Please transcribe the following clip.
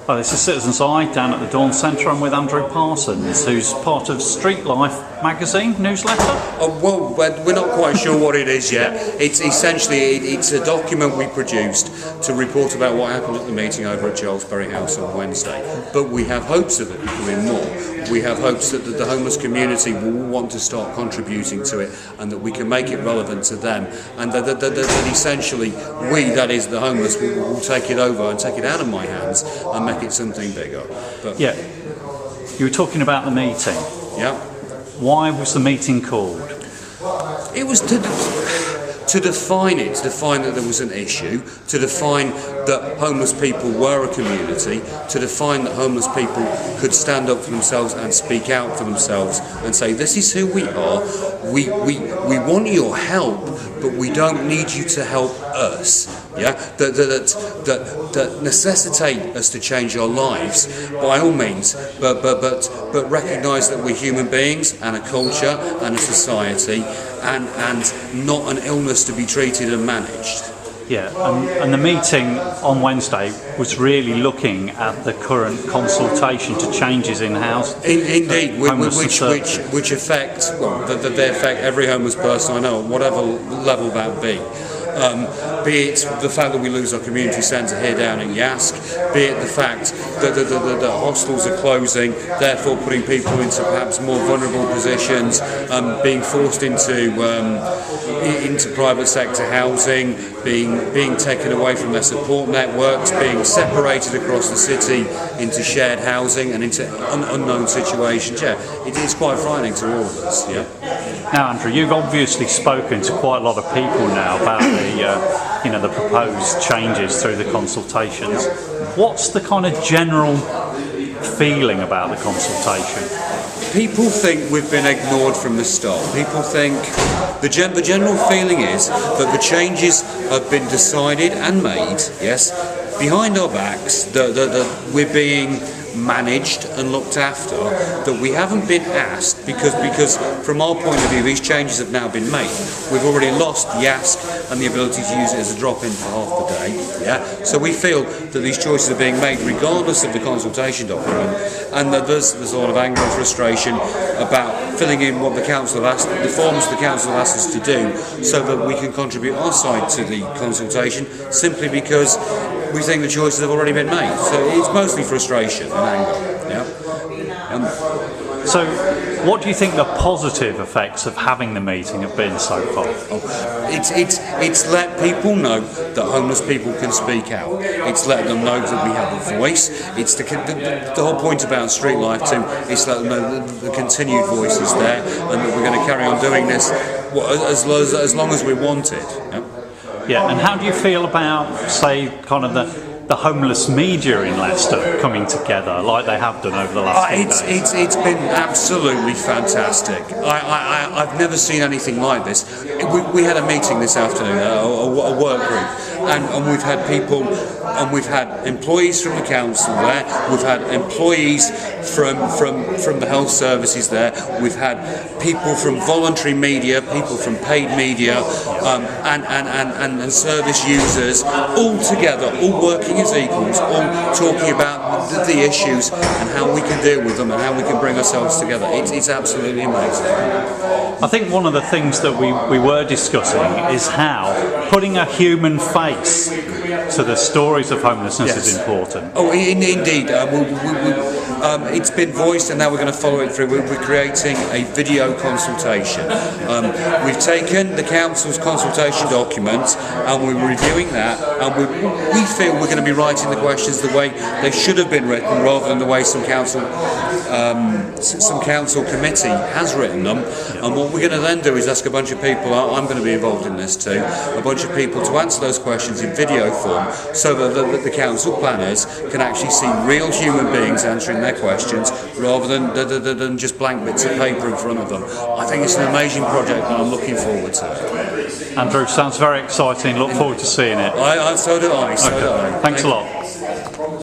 Hi, this is Citizens Eye down at the Dawn Centre. I'm with Andrew Parsons, who's part of Streetlife magazine newsletter. Well, we're not quite sure what it is yet. It's essentially it's a document we produced to report about what happened at the meeting over at Charlesbury House on Wednesday. But we have hopes of it becoming more. We have hopes that the homeless community will want to start contributing to it, and that we can make it relevant to them, and that essentially we, that is the homeless, will take it over and take it out of my hands and make it something bigger. But yeah, you were talking about the meeting. Yeah. Why was the meeting called? It was to define that there was an issue, to define that homeless people were a community, to define that homeless people could stand up for themselves and speak out for themselves and say, this is who we are, we want your help, but we don't need you to help us. Yeah, that necessitate us to change our lives by all means, but recognise that we're human beings and a culture and a society, and not an illness to be treated and managed. Yeah, and the meeting on Wednesday was really looking at the current consultation to changes in house. Indeed, which affect, well, they affect every homeless person I know, at whatever level that be it the fact that we lose our community centre here down in Yask, be it the fact that the hostels are closing, therefore putting people into perhaps more vulnerable positions, being forced into private sector housing, being taken away from their support networks, being separated across the city into shared housing and into unknown situations. Yeah, it is quite frightening to all of us. Yeah. Now, Andrew, you've obviously spoken to quite a lot of people now about the proposed changes through the consultations. What's the kind of general feeling about the consultation? People think we've been ignored from the start. People think the general feeling is that the changes have been decided and made, yes, behind our backs, that we're being managed and looked after, that we haven't been asked, because from our point of view these changes have now been made. We've already lost Yask and the ability to use it as a drop-in for half the day. Yeah, so we feel that these choices are being made regardless of the consultation document, and that there's a sort of anger and frustration about filling in what the council have asked, the forms the council have asked us to do, so that we can contribute our side to the consultation, simply because we think the choices have already been made. So it's mostly frustration and anger. Yeah. So, what do you think the positive effects of having the meeting have been so far? It's let people know that homeless people can speak out. It's let them know that we have a voice. It's the whole point about Streetlife too is let them know that the continued voice is there, and that we're going to carry on doing this as long as we want it. Yeah? Yeah, and how do you feel about, say, kind of the homeless media in Leicester coming together like they have done over the last few days? It's been absolutely fantastic. I've never seen anything like this. We had a meeting this afternoon, a work group, and we've had people, and we've had employees from the council there, we've had employees from the health services there, we've had people from voluntary media, people from paid media, and service users, all together, all working as equals, all talking about the issues and how we can deal with them and how we can bring ourselves together. It's absolutely amazing. I think one of the things that we were discussing is how putting a human face to the stories of homelessness is important. Oh, indeed. It's been voiced, and now we're going to follow it through. We're creating a video consultation. We've taken the council's consultation document and we're reviewing that, and we feel we're going to be writing the questions the way they should have been written, rather than the way some council committee has written them. And what we're going to then do is ask a bunch of people, I'm going to be involved in this too, a bunch of people to answer those questions in video form, so that the council planners can actually see real human beings answering their questions, rather than just blank bits of paper in front of them. I think it's an amazing project, and I'm looking forward to it. Andrew, sounds very exciting. Look forward to seeing it. So do I. Thanks a lot.